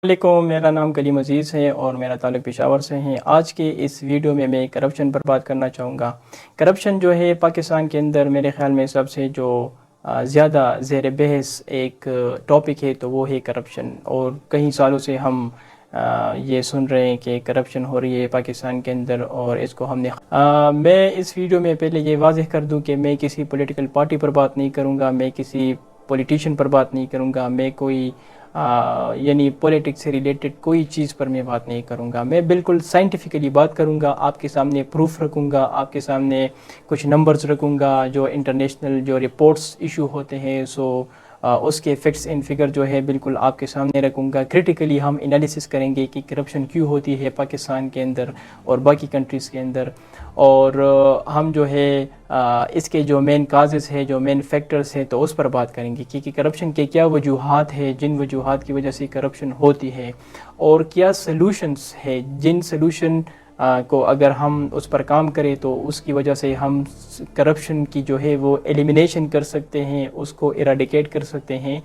علیکم، میرا نام کلیم عزیز ہے اور میرا تعلق پشاور سے ہے۔ آج کے اس ویڈیو میں کرپشن پر بات کرنا چاہوں گا۔ کرپشن جو ہے پاکستان کے اندر میرے خیال میں سب سے جو زیادہ زیر بحث ایک ٹاپک ہے تو وہ ہے کرپشن، اور کئی سالوں سے ہم یہ سن رہے ہیں کہ کرپشن ہو رہی ہے پاکستان کے اندر، اور اس کو ہم نے میں اس ویڈیو میں پہلے یہ واضح کر دوں کہ میں کسی پولیٹیکل پارٹی پر بات نہیں کروں گا، میں کسی پولیٹیشین پر بات نہیں کروں گا، میں کوئی یعنی پولیٹکس سے ریلیٹڈ کوئی چیز پر میں بات نہیں کروں گا۔ میں بالکل سائنٹیفکلی بات کروں گا، آپ کے سامنے پروف رکھوں گا، آپ کے سامنے کچھ نمبرز رکھوں گا، جو انٹرنیشنل جو رپورٹس ایشو ہوتے ہیں اس کے فیکٹس اینڈ فگر جو ہے بالکل آپ کے سامنے رکھوں گا۔ کریٹیکلی ہم انالیسس کریں گے کہ کرپشن کیوں ہوتی ہے پاکستان کے اندر اور باقی کنٹریز کے اندر، اور ہم جو ہے اس کے جو مین کازز ہے، جو مین فیکٹرز ہیں تو اس پر بات کریں گے کہ کرپشن کے کیا وجوہات ہیں، جن وجوہات کی وجہ سے کرپشن ہوتی ہے، اور کیا سلوشنز ہے، جن سلوشن کو اگر ہم اس پر کام کریں تو اس کی وجہ سے ہم کرپشن کی جو ہے وہ ایلیمینیشن کر سکتے ہیں، اس کو ایراڈیکیٹ کر سکتے ہیں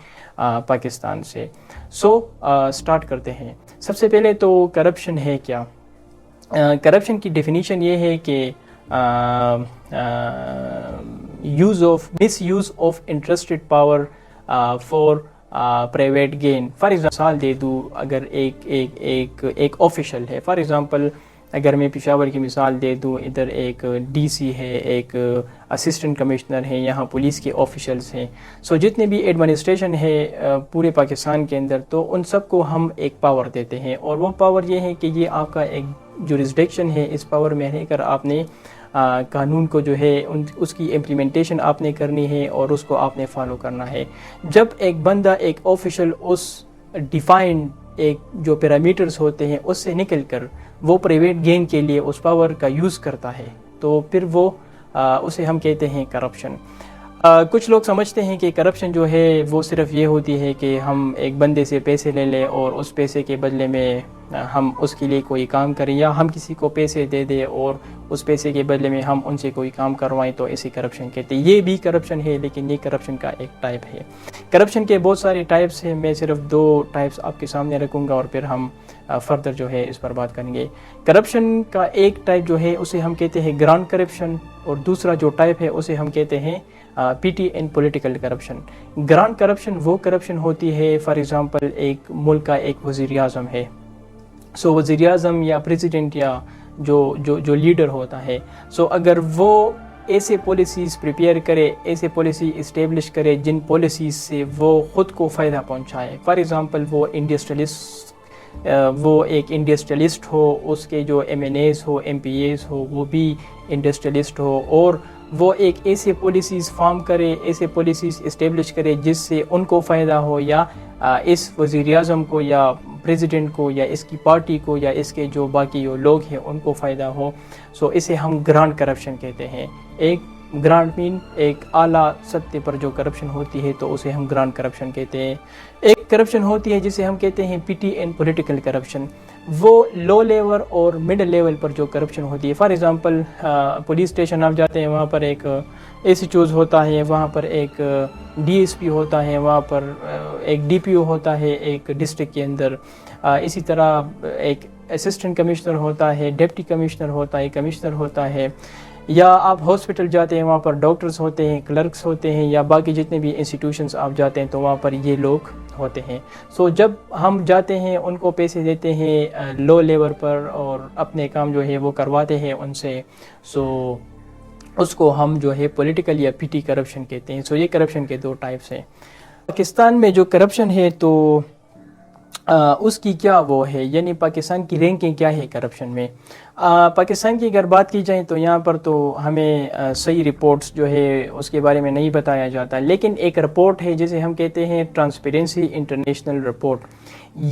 پاکستان سے۔ سٹارٹ کرتے ہیں۔ سب سے پہلے تو کرپشن ہے کیا؟ کرپشن کی ڈیفینیشن یہ ہے کہ misuse of entrusted power for private gain. For example دے دوں، اگر ایک آفیشل ہے، فار ایگزامپل اگر میں پشاور کی مثال دے دوں، ادھر ایک ڈی سی ہے، ایک اسسٹنٹ کمشنر ہے، یہاں پولیس کے آفیشلز ہیں، جتنے بھی ایڈمنسٹریشن ہے پورے پاکستان کے اندر، تو ان سب کو ہم ایک پاور دیتے ہیں، اور وہ پاور یہ ہے کہ یہ آپ کا ایک جورسڈکشن ہے، اس پاور میں رہ کر آپ نے قانون کو جو ہے اس کی امپلیمنٹیشن آپ نے کرنی ہے اور اس کو آپ نے فالو کرنا ہے۔ جب ایک بندہ، ایک آفیشل اس ڈیفائنڈ ایک جو پیرامیٹرز ہوتے ہیں اس سے نکل کر وہ پرائیویٹ گین کے لیے اس پاور کا یوز کرتا ہے، تو پھر وہ اسے ہم کہتے ہیں کرپشن۔ کچھ لوگ سمجھتے ہیں کہ کرپشن جو ہے وہ صرف یہ ہوتی ہے کہ ہم ایک بندے سے پیسے لے لیں اور اس پیسے کے بدلے میں ہم اس کے لیے کوئی کام کریں، یا ہم کسی کو پیسے دے دیں اور اس پیسے کے بدلے میں ہم ان سے کوئی کام کروائیں تو اسے کرپشن کہتے ہیں۔ یہ بھی کرپشن ہے، لیکن یہ کرپشن کا ایک ٹائپ ہے۔ کرپشن کے بہت سارے ٹائپس ہیں، میں صرف 2 ٹائپس آپ کے سامنے رکھوں گا اور پھر ہم فردر جو ہے اس پر بات کریں گے۔ کرپشن کا ایک ٹائپ جو ہے اسے ہم کہتے ہیں گرانٹ کرپشن، اور دوسرا جو ٹائپ ہے اسے ہم کہتے ہیں P T and political corruption. Grant corruption وہ کرپشن ہوتی ہے، فار ایگزامپل ایک ملک کا ایک وزیر اعظم ہے، وزیر اعظم یا پریزیڈنٹ یا جو لیڈر ہوتا ہے، اگر وہ ایسے پالیسیز پریپیئر کرے، ایسے پالیسی اسٹیبلش کرے جن پالیسیز سے وہ خود کو فائدہ پہنچائے، فار ایگزامپل وہ ایک انڈسٹریلسٹ ہو، اس کے جو ایم این ایز ہو، ایم پی ایز ہو، وہ بھی انڈسٹریلسٹ ہو، اور وہ ایک ایسے پالیسیز فارم کرے، ایسے پالیسیز اسٹیبلش کرے جس سے ان کو فائدہ ہو، یا اس وزیر اعظم کو یا پریزیڈنٹ کو یا اس کی پارٹی کو یا اس کے جو باقی لوگ ہیں ان کو فائدہ ہو، اسے ہم گرانٹ کرپشن کہتے ہیں۔ ایک گرانٹ مین ایک اعلیٰ سطح پر جو کرپشن ہوتی ہے تو اسے ہم گرانٹ کرپشن کہتے ہیں۔ ایک کرپشن ہوتی ہے جسے ہم کہتے ہیں P T and political corruption, وہ لو لیول اور مڈل لیول پر جو کرپشن ہوتی ہے۔ فار ایگزامپل پولیس اسٹیشن آپ جاتے ہیں، وہاں پر ایک ایس ایچ اوز ہوتا ہے، وہاں پر ایک ڈی ایس پی ہوتا ہے، وہاں پر ایک ڈی پی او ہوتا ہے ایک ڈسٹرکٹ کے اندر، اسی طرح ایک اسسٹنٹ کمشنر ہوتا ہے، ڈپٹی کمشنر ہوتا ہے، کمشنر ہوتا ہے، یا آپ ہاسپٹل جاتے ہیں وہاں پر ڈاکٹرز ہوتے ہیں، کلرکس ہوتے ہیں، یا باقی جتنے بھی انسٹیٹیوشنز آپ جاتے ہیں تو وہاں پر یہ لوگ ہوتے ہیں۔ جب ہم جاتے ہیں ان کو پیسے دیتے ہیں لو لیول پر اور اپنے کام جو ہے وہ کرواتے ہیں ان سے، اس کو ہم جو ہے پولیٹیکل یا پی ٹی کرپشن کہتے ہیں۔ یہ کرپشن کے 2 ٹائپس ہیں۔ پاکستان میں جو کرپشن ہے تو اس کی کیا وہ ہے، یعنی پاکستان کی رینکنگ کیا ہے کرپشن میں؟ پاکستان کی اگر بات کی جائے تو یہاں پر تو ہمیں صحیح رپورٹس جو ہے اس کے بارے میں نہیں بتایا جاتا، لیکن ایک رپورٹ ہے جسے ہم کہتے ہیں ٹرانسپیرنسی انٹرنیشنل رپورٹ۔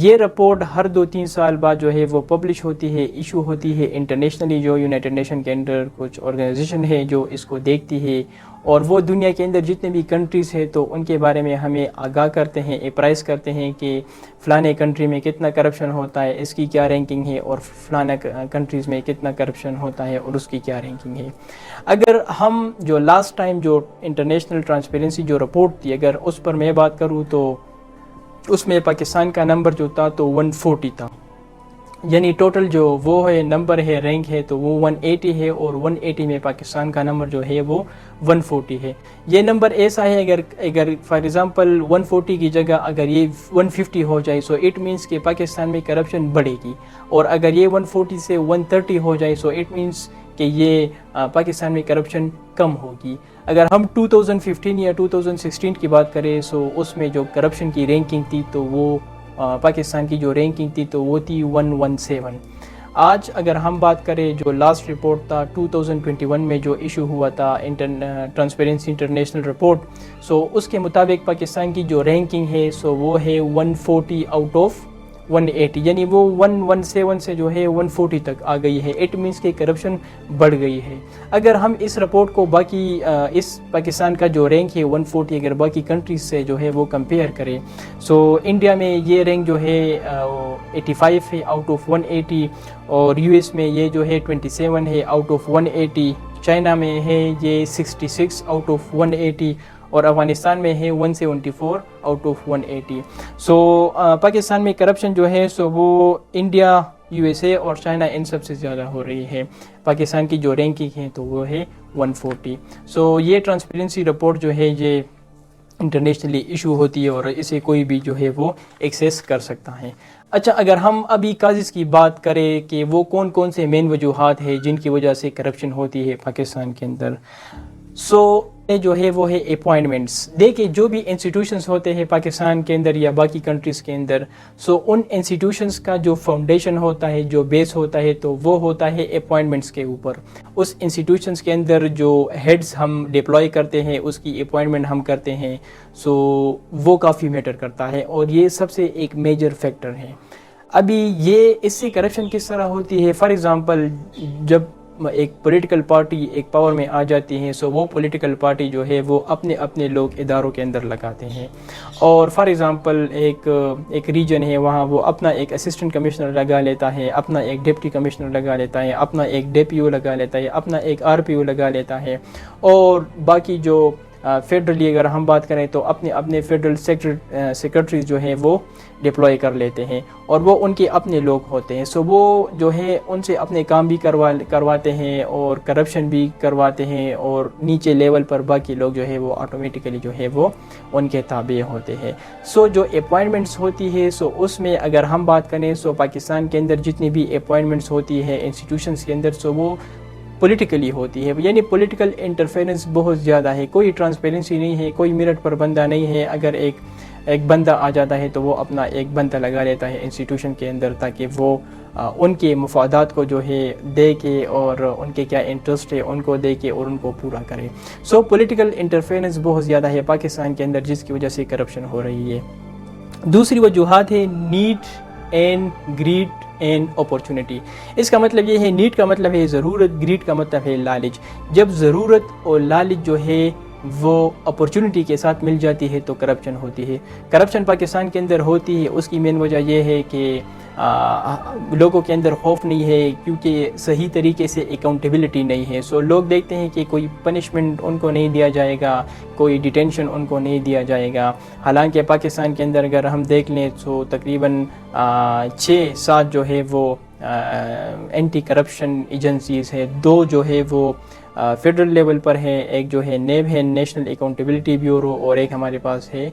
یہ رپورٹ ہر 2-3 سال بعد جو ہے وہ پبلش ہوتی ہے، ایشو ہوتی ہے انٹرنیشنلی، جو یونائٹڈ نیشن کے اندر کچھ آرگنائزیشن ہے جو اس کو دیکھتی ہے، اور وہ دنیا کے اندر جتنے بھی کنٹریز ہیں تو ان کے بارے میں ہمیں آگاہ کرتے ہیں، اپرائز کرتے ہیں کہ فلانے کنٹری میں کتنا کرپشن ہوتا ہے، اس کی کیا رینکنگ ہے، اور فلانا کنٹریز میں کتنا کرپشن ہوتا ہے اور اس کی کیا رینکنگ ہے۔ اگر ہم جو لاسٹ ٹائم جو انٹرنیشنل ٹرانسپیرنسی جو رپورٹ تھی، اگر اس پر میں بات کروں تو اس میں پاکستان کا نمبر جو تھا تو 140 تھا، یعنی ٹوٹل جو وہ ہے نمبر ہے رینک ہے تو وہ 180 ہے، اور 180 میں پاکستان کا نمبر جو ہے وہ 140 ہے۔ یہ نمبر ایسا ہے اگر فار ایگزامپل 140 کی جگہ اگر یہ 150 ہو جائے سو اٹ مینس کہ پاکستان میں کرپشن بڑھے گی، اور اگر یہ 140 سے 130 ہو جائے سو اٹ مینس کہ یہ پاکستان میں کرپشن کم ہوگی۔ اگر ہم 2015 یا 2016 کی بات کریں سو اس میں جو کرپشن کی رینکنگ تھی تو وہ پاکستان کی جو رینکنگ تھی تو وہ تھی 117۔ آج اگر ہم بات کریں جو لاسٹ رپورٹ تھا 2021 میں جو ایشو ہوا تھا ٹرانسپیرنسی انٹرنیشنل رپورٹ، سو اس کے مطابق پاکستان کی جو رینکنگ ہے سو وہ ہے 140 آؤٹ آف 180، یعنی وہ 117 سے جو ہے 140 تک آ گئی ہے۔ اٹ مینس کہ کرپشن بڑھ گئی ہے۔ اگر ہم اس رپورٹ کو باقی اس پاکستان کا جو رینک ہے 140 اگر باقی کنٹریز سے جو ہے وہ کمپیئر کریں سو انڈیا میں یہ رینک جو ہے 85 ہے آؤٹ آف 180، اور یو ایس میں یہ جو ہے 27 ہے آؤٹ آف 180، چائنا میں ہے یہ 66 آؤٹ آف 180، اور افغانستان میں ہے 174 آؤٹ آف 180۔ سو پاکستان میں کرپشن جو ہے سو وہ انڈیا، یو ایس اے اور چائنا ان سب سے زیادہ ہو رہی ہے۔ پاکستان کی جو رینکنگ ہے تو وہ ہے 140۔ سو یہ ٹرانسپیرنسی رپورٹ جو ہے یہ انٹرنیشنلی ایشو ہوتی ہے اور اسے کوئی بھی جو ہے وہ ایکسیس کر سکتا ہے۔ اچھا، اگر ہم ابھی کازز کی بات کریں کہ وہ کون کون سے مین وجوہات ہیں جن کی وجہ سے کرپشن ہوتی ہے پاکستان کے اندر، سو جو ہے وہ ہے اپوائنٹمنٹس۔ دیکھیں جو بھی انسٹیٹیوشنز ہوتے ہیں پاکستان کے اندر یا باقی کنٹریز کے اندر، سو ان انسٹیٹیوشنز کا جو فاؤنڈیشن ہوتا ہے، جو بیس ہوتا ہے تو وہ ہوتا ہے اپوائنٹمنٹس کے اوپر۔ اس انسٹیٹیوشنز کے اندر جو ہیڈز ہم ڈپلوائے کرتے ہیں، اس کی اپوائنٹمنٹ ہم کرتے ہیں، سو وہ کافی میٹر کرتا ہے اور یہ سب سے ایک میجر فیکٹر ہے۔ ابھی یہ اس سے کرپشن کس طرح ہوتی ہے؟ فار ایگزامپل جب ایک پولیٹیکل پارٹی ایک پاور میں آ جاتی ہے سو وہ پولیٹیکل پارٹی جو ہے وہ اپنے لوگ اداروں کے اندر لگاتے ہیں، اور فار ایگزامپل ایک ریجن ہے وہاں وہ اپنا ایک اسسٹنٹ کمشنر لگا لیتا ہے، اپنا ایک ڈپٹی کمشنر لگا لیتا ہے، اپنا ایک ڈی پی او لگا لیتا ہے، اپنا ایک آر پی او لگا لیتا ہے، اور باقی جو فیڈرلی اگر ہم بات کریں تو اپنے فیڈرل سیکرٹریز جو ہیں وہ ڈپلوائے کر لیتے ہیں، اور وہ ان کے اپنے لوگ ہوتے ہیں۔ سو وہ جو ہے ان سے اپنے کام بھی کرواتے ہیں اور کرپشن بھی کرواتے ہیں، اور نیچے لیول پر باقی لوگ جو ہے وہ آٹومیٹیکلی جو ہے وہ ان کے تابع ہوتے ہیں۔ سو جو اپوائنٹمنٹس ہوتی ہے سو اس میں اگر ہم بات کریں سو پاکستان کے اندر جتنی بھی اپوائنٹمنٹس ہوتی ہے انسٹیٹیوشنز کے اندر سو وہ پولیٹیکلی ہوتی ہے، یعنی پولیٹیکل انٹرفیرنس بہت زیادہ ہے، کوئی ٹرانسپیرنسی نہیں ہے، کوئی میرٹ پر بندہ نہیں ہے۔ اگر ایک بندہ آ جاتا ہے تو وہ اپنا ایک بندہ لگا لیتا ہے انسٹیٹیوشن کے اندر تاکہ وہ ان کے مفادات کو جو ہے دے کے اور ان کے کیا انٹرسٹ ہے ان کو دے کے اور ان کو پورا کرے۔ سو پولیٹیکل انٹرفیرنس بہت زیادہ ہے پاکستان کے اندر جس کی وجہ سے کرپشن ہو رہی ہے۔ دوسری وجوہات ہے need and greed and opportunity. اس کا مطلب یہ ہے، نیڈ کا مطلب ہے ضرورت، گریڈ کا مطلب ہے لالچ۔ جب ضرورت اور لالچ جو ہے وہ اپورچونٹی کے ساتھ مل جاتی ہے تو کرپشن ہوتی ہے۔ کرپشن پاکستان کے اندر ہوتی ہے، اس کی مین وجہ یہ ہے کہ لوگوں کے اندر خوف نہیں ہے کیونکہ صحیح طریقے سے اکاؤنٹیبلٹی نہیں ہے۔ سو لوگ دیکھتے ہیں کہ کوئی پنشمنٹ ان کو نہیں دیا جائے گا، کوئی ڈیٹینشن ان کو نہیں دیا جائے گا۔ حالانکہ پاکستان کے اندر اگر ہم دیکھ لیں تو تقریباً 6-7 جو ہے وہ اینٹی کرپشن ایجنسیز ہیں، 2 جو ہے وہ فیڈرل لیول پر ہے، ایک جو ہے نیب ہے نیشنل اکاؤنٹیبلٹی بیورو، اور ایک ہمارے پاس ہے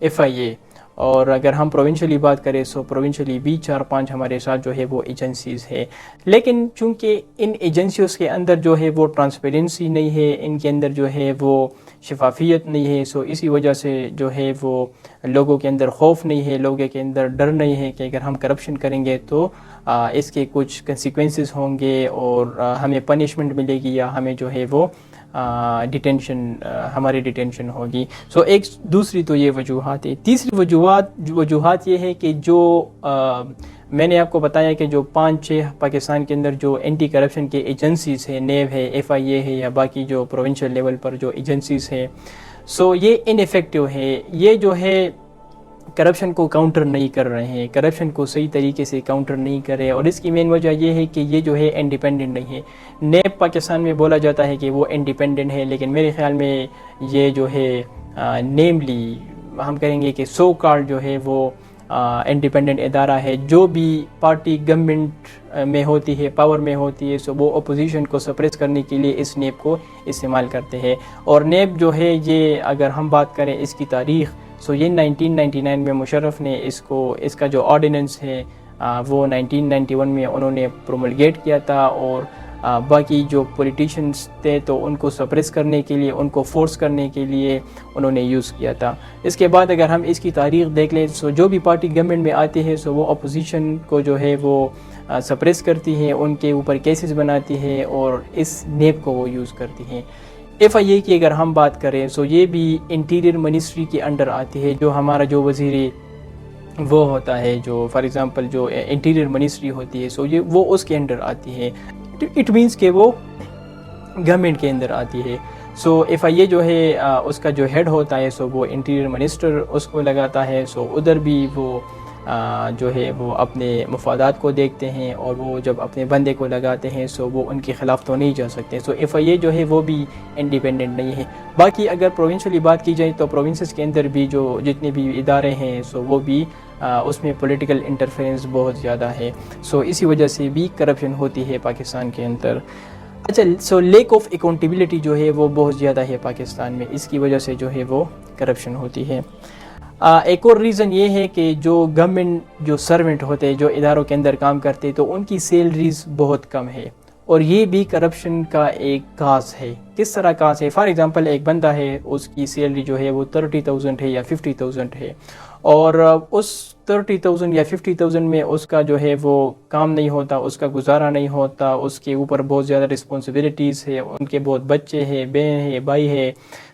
FIA۔ اور اگر ہم پروونشلی بات کریں سو پروونشلی بھی 4-5 ہمارے ساتھ جو ہے وہ ایجنسیز ہے، لیکن چونکہ ان ایجنسیز کے اندر جو ہے وہ ٹرانسپیرنسی نہیں ہے، ان کے اندر جو ہے وہ شفافیت نہیں ہے، سو اسی وجہ سے جو ہے وہ لوگوں کے اندر خوف نہیں ہے، لوگوں کے اندر ڈر نہیں ہے کہ اگر ہم کرپشن کریں گے تو اس کے کچھ کنسیکوینسز ہوں گے اور ہمیں پنشمنٹ ملے گی یا ہمیں جو ہے وہ ہماری ڈیٹینشن ہوگی۔ سو ایک دوسری تو یہ وجوہات ہے۔ تیسری وجوہات یہ ہے کہ جو میں نے آپ کو بتایا کہ جو 5-6 پاکستان کے اندر جو اینٹی کرپشن کے ایجنسیز ہیں، نیب ہے، FIA ہے یا باقی جو پروونشل لیول پر جو ایجنسیز ہیں، سو یہ ان ایفیکٹو ہے، یہ جو ہے کرپشن کو کاؤنٹر نہیں کر رہے ہیں، کرپشن کو صحیح طریقے سے کاؤنٹر نہیں کر رہے، اور اس کی مین وجہ یہ ہے کہ یہ جو ہے انڈیپینڈنٹ نہیں ہے۔ نیب پاکستان میں بولا جاتا ہے کہ وہ انڈیپینڈنٹ ہے، لیکن میرے خیال میں یہ جو ہے نیملی ہم کہیں گے کہ سو کارڈ جو ہے وہ انڈیپینڈنٹ ادارہ ہے، جو بھی پارٹی گورنمنٹ میں ہوتی ہے، پاور میں ہوتی ہے، سو وہ اپوزیشن کو سپریس کرنے کے لیے اس نیب کو استعمال کرتے ہیں. اور نیب جو ہے یہ اگر ہم بات کریں اس کی تاریخ، سو یہ 1999 میں مشرف نے اس کا جو آرڈیننس ہے وہ 1991 میں انہوں نے پروملگیٹ کیا تھا، اور باقی جو پولیٹیشنز تھے تو ان کو سپریس کرنے کے لیے، ان کو فورس کرنے کے لیے انہوں نے یوز کیا تھا. اس کے بعد اگر ہم اس کی تاریخ دیکھ لیں، سو جو بھی پارٹی گورنمنٹ میں آتی ہے سو وہ اپوزیشن کو جو ہے وہ سپریس کرتی ہے، ان کے اوپر کیسز بناتی ہے اور اس نیب کو وہ یوز کرتی ہیں. ایف آئی اے کی اگر ہم بات کریں سو یہ بھی انٹیریئر منسٹری کے انڈر آتی ہے. جو ہمارا جو وزیر وہ ہوتا ہے، جو فار ایگزامپل جو انٹیریئر منسٹری ہوتی ہے سو یہ وہ اس کے انڈر آتی ہے. اٹ مینس کہ وہ گورنمنٹ کے اندر آتی ہے. سو ایف آئی اے جو ہے اس کا جو ہیڈ ہوتا ہے سو وہ انٹیریئر منسٹر اس کو لگاتا ہے. سو ادھر بھی وہ جو ہے وہ اپنے مفادات کو دیکھتے ہیں، اور وہ جب اپنے بندے کو لگاتے ہیں سو وہ ان کے خلاف تو نہیں جا سکتے. سو ایف آئی اے جو ہے وہ بھی انڈیپینڈنٹ نہیں ہے. باقی اگر پروونشلی بات کی جائے تو پروونسز کے اندر بھی جو جتنے بھی ادارے ہیں سو وہ بھی اس میں پولیٹیکل انٹرفیرنس بہت زیادہ ہے. سو اسی وجہ سے بھی کرپشن ہوتی ہے پاکستان کے اندر. اچھا، سو لیک آف اکاؤنٹیبلٹی جو ہے وہ بہت زیادہ ہے پاکستان میں، اس کی وجہ سے جو ہے وہ کرپشن ہوتی ہے. ایک اور ریزن یہ ہے کہ جو گورنمنٹ جو سرونٹ ہوتے ہیں، جو اداروں کے اندر کام کرتے تو ان کی سیلریز بہت کم ہے، اور یہ بھی کرپشن کا ایک کاز ہے. کس طرح کاز ہے؟ فار ایگزامپل ایک بندہ ہے، اس کی سیلری جو ہے وہ 30,000 ہے یا 50,000 ہے، اور اس 30,000 یا 50,000 میں اس کا جو ہے وہ کام نہیں ہوتا، اس کا گزارا نہیں ہوتا، اس کے اوپر بہت زیادہ رسپانسبلٹیز ہے، ان کے بہت بچے ہیں، بہن ہے، بھائی ہے.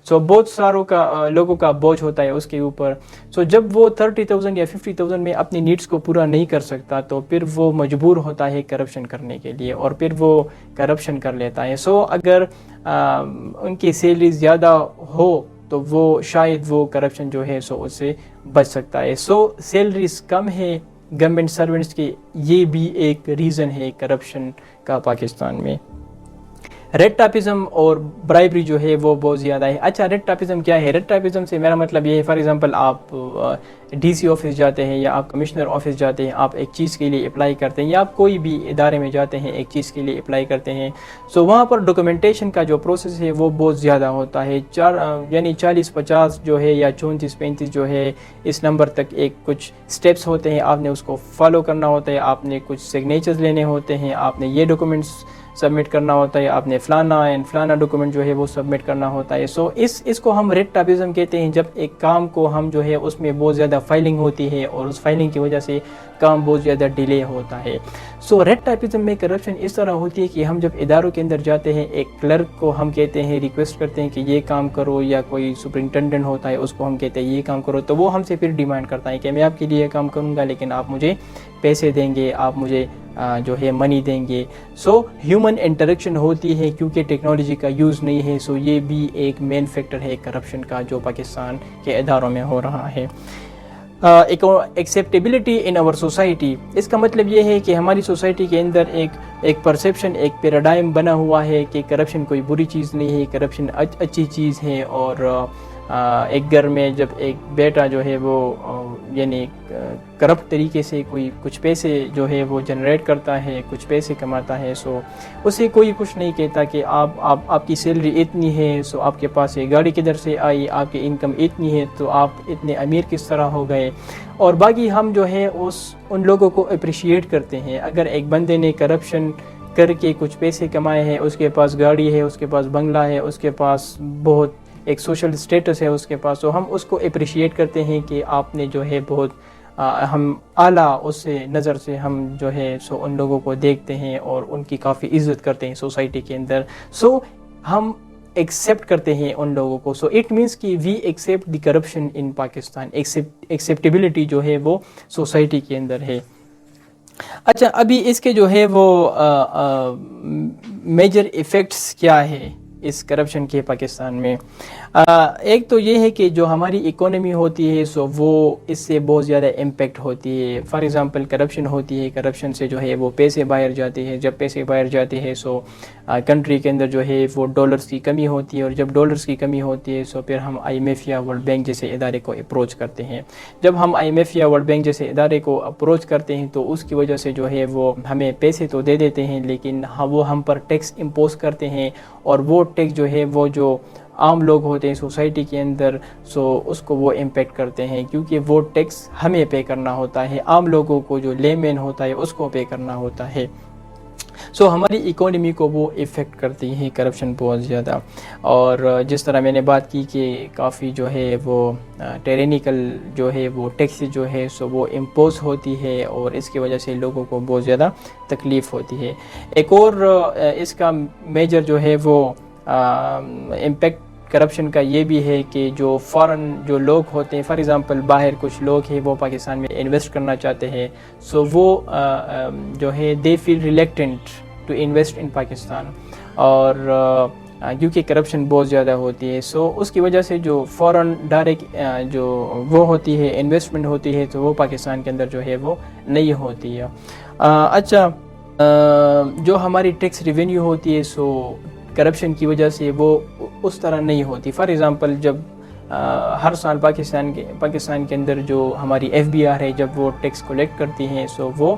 سو بہت ساروں کا لوگوں کا بوجھ ہوتا ہے اس کے اوپر. سو جب وہ 30,000 یا 50,000 میں اپنی نیڈس کو پورا نہیں کر سکتا تو پھر وہ مجبور ہوتا ہے کرپشن کرنے کے لیے، اور پھر وہ کرپشن کر لیتا ہے. سو اگر ان کی سیلری زیادہ ہو تو وہ شاید وہ کرپشن جو ہے سو اس سے بچ سکتا ہے. سو سیلریز کم ہے گورنمنٹ سرونٹس کی، یہ بھی ایک ریزن ہے کرپشن کا پاکستان میں. ریڈ ٹاپزم اور برائبری جو ہے وہ بہت زیادہ ہے. اچھا، ریڈ ٹاپزم کیا ہے؟ ریڈ ٹاپزم سے میرا مطلب یہ ہے، فار ایگزامپل آپ ڈی سی آفس جاتے ہیں یا آپ کمشنر آفس جاتے ہیں، آپ ایک چیز کے لیے اپلائی کرتے ہیں، یا آپ کوئی بھی ادارے میں جاتے ہیں ایک چیز کے لیے اپلائی کرتے ہیں. سو وہاں پر ڈاکومنٹیشن کا جو پروسیس ہے وہ بہت زیادہ ہوتا ہے. یعنی 40-50 جو ہے یا 34-35 جو ہے اس نمبر تک ایک کچھ سٹیپس ہوتے ہیں، آپ نے اس کو فالو کرنا ہوتا ہے. آپ نے کچھ سگنیچرز لینے ہوتے ہیں، آپ نے یہ ڈاکومنٹس سبمٹ کرنا ہوتا ہے، آپ نے فلانا ڈاکومنٹ جو ہے وہ سبمٹ کرنا ہوتا ہے. سو اس کو ہم ریڈ ٹاپزم کہتے ہیں، جب ایک کام کو ہم جو ہے اس میں بہت زیادہ فائلنگ ہوتی ہے اور اس فائلنگ کی وجہ سے کام بہت زیادہ ڈیلے ہوتا ہے. سو ریڈ ٹاپزم میں کرپشن اس طرح ہوتی ہے کہ ہم جب اداروں کے اندر جاتے ہیں، ایک کلرک کو ہم کہتے ہیں، ریکویسٹ کرتے ہیں کہ یہ کام کرو، یا کوئی سپرنٹینڈنٹ ہوتا ہے اس کو ہم کہتے ہیں یہ کام کرو، تو وہ ہم سے پھر ڈیمانڈ کرتا ہے کہ میں آپ کے لیے کام کروں گا لیکن آپ مجھے پیسے دیں گے، آپ مجھے جو ہے منی دیں گے. سو ہیومن انٹریکشن ہوتی ہے کیونکہ ٹیکنالوجی کا یوز نہیں ہے. سو یہ بھی ایک مین فیکٹر ہے کرپشن کا جو پاکستان کے اداروں میں ہو رہا ہے. ایکسیپٹیبلٹی ان آور سوسائٹی، اس کا مطلب یہ ہے کہ ہماری سوسائٹی کے اندر ایک پرسیپشن، ایک پیراڈائم بنا ہوا ہے کہ کرپشن کوئی بری چیز نہیں ہے، کرپشن اچھی چیز ہے. اور ایک گھر میں جب ایک بیٹا جو ہے وہ یعنی کرپٹ طریقے سے کوئی کچھ پیسے جو ہے وہ جنریٹ کرتا ہے، کچھ پیسے کماتا ہے، سو اسے کوئی کچھ نہیں کہتا کہ آپ کی سیلری اتنی ہے، سو آپ کے پاس یہ گاڑی کدھر سے آئی، آپ کی انکم اتنی ہے تو آپ اتنے امیر کس طرح ہو گئے. اور باقی ہم جو ہے ان لوگوں کو اپریشیٹ کرتے ہیں. اگر ایک بندے نے کرپشن کر کے کچھ پیسے کمائے ہیں، اس کے پاس گاڑی ہے، اس کے پاس بنگلہ ہے، اس کے پاس بہت ایک سوشل سٹیٹس ہے اس کے پاس، تو ہم اس کو اپریشیٹ کرتے ہیں کہ آپ نے جو ہے بہت ہم اعلیٰ اس سے نظر سے ہم جو ہے سو ان لوگوں کو دیکھتے ہیں اور ان کی کافی عزت کرتے ہیں سوسائٹی کے اندر. سو ہم ایکسیپٹ کرتے ہیں ان لوگوں کو. سو اٹ مینس کہ وی ایکسیپٹ دی کرپشن ان پاکستان. ایکسیپٹیبلٹی جو ہے وہ سوسائٹی کے اندر ہے. اچھا، ابھی اس کے جو ہے وہ میجر ایفیکٹس کیا ہے اس کرپشن کے پاکستان میں. ایک تو یہ ہے کہ جو ہماری اکانومی ہوتی ہے سو وہ اس سے بہت زیادہ امپیکٹ ہوتی ہے. فار ایگزامپل کرپشن ہوتی ہے, کرپشن سے جو ہے وہ پیسے باہر جاتے ہیں, جب پیسے باہر جاتے ہیں سو کنٹری کے اندر جو ہے وہ ڈالرز کی کمی ہوتی ہے, اور جب ڈالرز کی کمی ہوتی ہے سو پھر ہم آئی ایم ایف یا ورلڈ بینک جیسے ادارے کو اپروچ کرتے ہیں. جب ہم آئی ایم ایف یا ورلڈ بینک جیسے ادارے کو اپروچ کرتے ہیں تو اس کی وجہ سے جو ہے وہ ہمیں پیسے تو دے دیتے ہیں, لیکن وہ ہم پر ٹیکس امپوز کرتے ہیں, اور وہ ٹیکس جو ہے وہ جو عام لوگ ہوتے ہیں سوسائٹی کے اندر سو اس کو وہ امپیکٹ کرتے ہیں, کیونکہ وہ ٹیکس ہمیں پے کرنا ہوتا ہے, عام لوگوں کو جو لے مین ہوتا ہے اس کو پے کرنا ہوتا ہے. سو ہماری اکانومی کو وہ افیکٹ کرتی ہے کرپشن بہت زیادہ. اور جس طرح میں نے بات کی کہ کافی جو ہے وہ ٹیرینیکل جو ہے وہ ٹیکس جو ہے سو وہ امپوز ہوتی ہے, اور اس کی وجہ سے لوگوں کو بہت زیادہ تکلیف ہوتی ہے. ایک اور اس کا میجر جو ہے وہ امپیکٹ کرپشن کا یہ بھی ہے کہ جو فارن جو لوگ ہوتے ہیں, فار ایگزامپل باہر کچھ لوگ ہیں وہ پاکستان میں انویسٹ کرنا چاہتے ہیں, سو وہ جو ہے they feel reluctant to invest in Pakistan, اور کیونکہ کرپشن بہت زیادہ ہوتی ہے سو اس کی وجہ سے جو فارن ڈائریکٹ جو وہ ہوتی ہے انویسٹمنٹ ہوتی ہے تو وہ پاکستان کے اندر جو ہے وہ نہیں ہوتی ہے. اچھا, جو ہماری ٹیکس ریونیو ہوتی ہے سو کرپشن کی وجہ سے وہ اس طرح نہیں ہوتی. فار ایگزامپل جب ہر سال پاکستان کے اندر جو ہماری ایف بی آر ہے جب وہ ٹیکس کلیکٹ کرتی ہیں سو وہ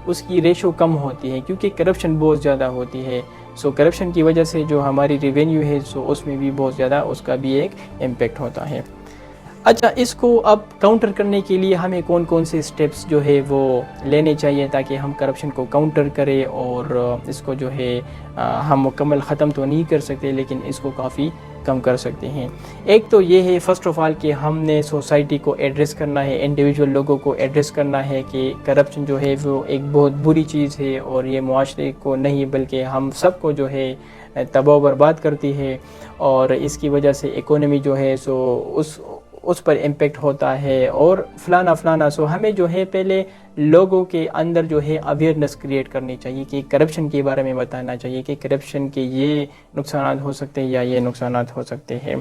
اس کی ریشو کم ہوتی ہے کیونکہ کرپشن بہت زیادہ ہوتی ہے. سو کرپشن کی وجہ سے جو ہماری ریونیو ہے سو اس میں بھی بہت زیادہ اس کا بھی ایک امپیکٹ ہوتا ہے. اچھا, اس کو اب کاؤنٹر کرنے کے لیے ہمیں کون کون سے سٹیپس جو ہے وہ لینے چاہیے تاکہ ہم کرپشن کو کاؤنٹر کریں, اور اس کو جو ہے ہم مکمل ختم تو نہیں کر سکتے لیکن اس کو کافی کم کر سکتے ہیں. ایک تو یہ ہے فرسٹ آف آل کہ ہم نے سوسائٹی کو ایڈریس کرنا ہے, انڈیویجول لوگوں کو ایڈریس کرنا ہے کہ کرپشن جو ہے وہ ایک بہت بری چیز ہے, اور یہ معاشرے کو نہیں بلکہ ہم سب کو جو ہے تباہ و برباد کرتی ہے, اور اس کی وجہ سے اکانومی جو ہے سو اس پر امپیکٹ ہوتا ہے, اور فلانا. سو ہمیں جو ہے پہلے لوگوں کے اندر جو ہے اویئرنیس کریٹ کرنی چاہیے کہ کرپشن کے بارے میں بتانا چاہیے کہ کرپشن کے یہ نقصانات ہو سکتے ہیں یا یہ نقصانات ہو سکتے ہیں.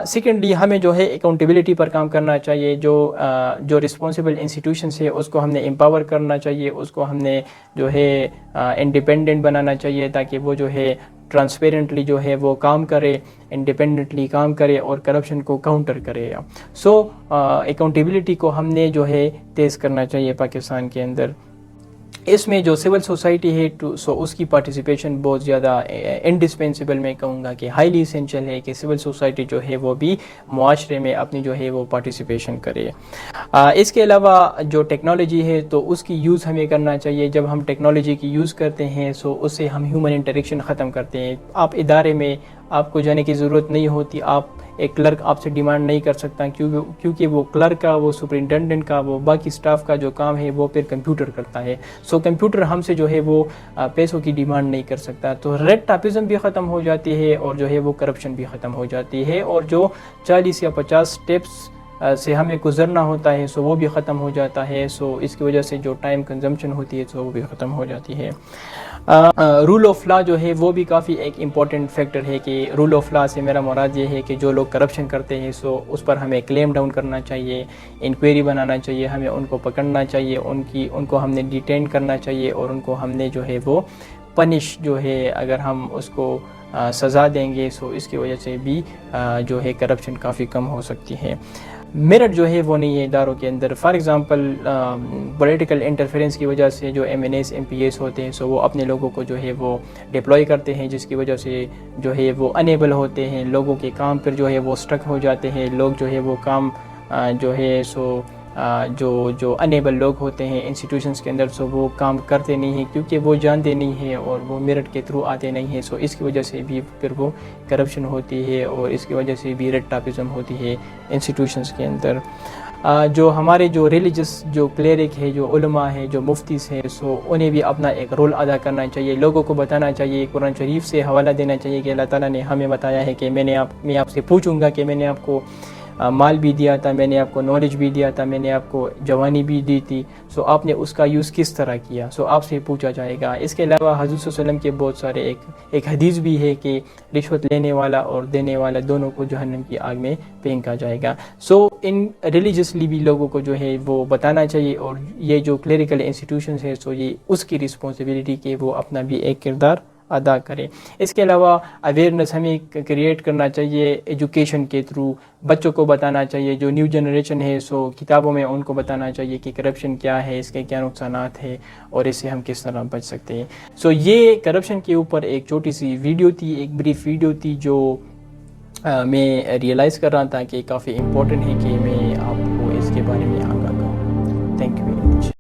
سیکنڈلی ہمیں جو ہے اکاؤنٹیبلٹی پر کام کرنا چاہیے, جو رسپانسبل انسٹیٹیوشنس ہے اس کو ہم نے امپاور کرنا چاہیے, اس کو ہم نے جو ہے انڈیپینڈنٹ بنانا چاہیے تاکہ وہ جو ہے ٹرانسپیرنٹلی جو ہے وہ کام کرے, انڈیپینڈنٹلی کام کرے اور کرپشن کو کاؤنٹر کرے. سو اکاؤنٹیبلٹی کو ہم نے جو ہے تیز کرنا چاہیے پاکستان کے اندر. اس میں جو سول سوسائٹی ہے سو اس کی پارٹیسپیشن بہت زیادہ انڈسپینسیبل میں کہوں گا کہ ہائیلی اسینشیل ہے کہ سول سوسائٹی جو ہے وہ بھی معاشرے میں اپنی جو ہے وہ پارٹیسپیشن کرے. اس کے علاوہ جو ٹیکنالوجی ہے تو اس کی یوز ہمیں کرنا چاہیے. جب ہم ٹیکنالوجی کی یوز کرتے ہیں سو اس سے ہم ہیومن انٹریکشن ختم کرتے ہیں. آپ ادارے میں آپ کو جانے کی ضرورت نہیں ہوتی, آپ ایک کلرک آپ سے ڈیمانڈ نہیں کر سکتا کیونکہ وہ کلرک کا, وہ سپرنٹینڈنٹ کا, وہ باقی سٹاف کا جو کام ہے وہ پھر کمپیوٹر کرتا ہے. سو کمپیوٹر ہم سے جو ہے وہ پیسوں کی ڈیمانڈ نہیں کر سکتا, تو ریڈ ٹاپزم بھی ختم ہو جاتی ہے اور جو ہے وہ کرپشن بھی ختم ہو جاتی ہے, اور جو 40 یا 50 سٹیپس سے ہمیں گزرنا ہوتا ہے سو وہ بھی ختم ہو جاتا ہے. سو اس کی وجہ سے جو ٹائم کنزمپشن ہوتی ہے سو وہ بھی ختم ہو جاتی ہے. رول آف لا جو ہے وہ بھی کافی ایک امپورٹنٹ فیکٹر ہے کہ رول آف لا سے میرا مراد یہ ہے کہ جو لوگ کرپشن کرتے ہیں سو اس پر ہمیں کلیم ڈاؤن کرنا چاہیے, انکوائری بنانا چاہیے, ہمیں ان کو پکڑنا چاہیے, ان کو ہم نے ڈیٹین کرنا چاہیے, اور ان کو ہم نے جو ہے وہ پنش جو ہے اگر ہم اس کو سزا دیں گے سو اس کی وجہ سے بھی جو ہے کرپشن کافی کم ہو سکتی ہے. میرٹ جو ہے وہ نہیں ہے اداروں کے اندر. فار ایگزامپل پولیٹیکل انٹرفیرنس کی وجہ سے جو M N S M P S ہوتے ہیں سو وہ اپنے لوگوں کو جو ہے وہ ڈپلوائے کرتے ہیں, جس کی وجہ سے جو ہے وہ انیبل ہوتے ہیں, لوگوں کے کام پر جو ہے وہ اسٹک ہو جاتے ہیں, لوگ جو ہے وہ کام جو ہے سو جو انیبل لوگ ہوتے ہیں انسٹیٹیوشنس کے اندر سو وہ کام کرتے نہیں ہیں کیونکہ وہ جانتے نہیں ہیں اور وہ میرٹ کے تھرو آتے نہیں ہیں. سو اس کی وجہ سے بھی پھر وہ کرپشن ہوتی ہے, اور اس کی وجہ سے بھی ریڈ ٹاپزم ہوتی ہے انسٹیٹیوشنس کے اندر. جو ہمارے جو ریلیجس جو کلیرک ہے, جو علماء ہے, جو مفتیز ہیں سو انہیں بھی اپنا ایک رول ادا کرنا چاہیے. لوگوں کو بتانا چاہیے, قرآن شریف سے حوالہ دینا چاہیے کہ اللہ تعالیٰ نے ہمیں بتایا ہے کہ میں آپ سے پوچھوں گا کہ میں نے آپ کو مال بھی دیا تھا، میں نے آپ کو نالج بھی دیا تھا، میں نے آپ کو جوانی بھی دی تھی، سو آپ نے اس کا یوز کس طرح کیا، سو آپ سے پوچھا جائے گا. اس کے علاوہ حضور صلی اللہ علیہ وسلم کے بہت سارے ایک حدیث بھی ہے کہ رشوت لینے والا اور دینے والا دونوں کو جہنم کی آگ میں پھینکا جائے گا. سو ان ریلیجیسلی بھی لوگوں کو جو ہے وہ بتانا چاہیے، اور یہ جو کلیریکل انسٹیٹیوشنز ہے سو یہ اس کی رسپانسبلٹی کہ وہ اپنا بھی ایک کردار ادا کریں. اس کے علاوہ اویئرنیس ہمیں کریٹ کرنا چاہیے ایجوکیشن کے تھرو، بچوں کو بتانا چاہیے، جو نیو جنریشن ہے سو کتابوں میں ان کو بتانا چاہیے کہ کرپشن کیا ہے، اس کے کیا نقصانات ہیں اور اس سے ہم کس طرح بچ سکتے ہیں. سو یہ کرپشن کے اوپر ایک چھوٹی سی ویڈیو تھی، ایک بریف ویڈیو تھی جو میں ریئلائز کر رہا تھا کہ کافی امپورٹنٹ ہے کہ میں آپ کو اس کے بارے میں آگاہ کروں. Thank you very much.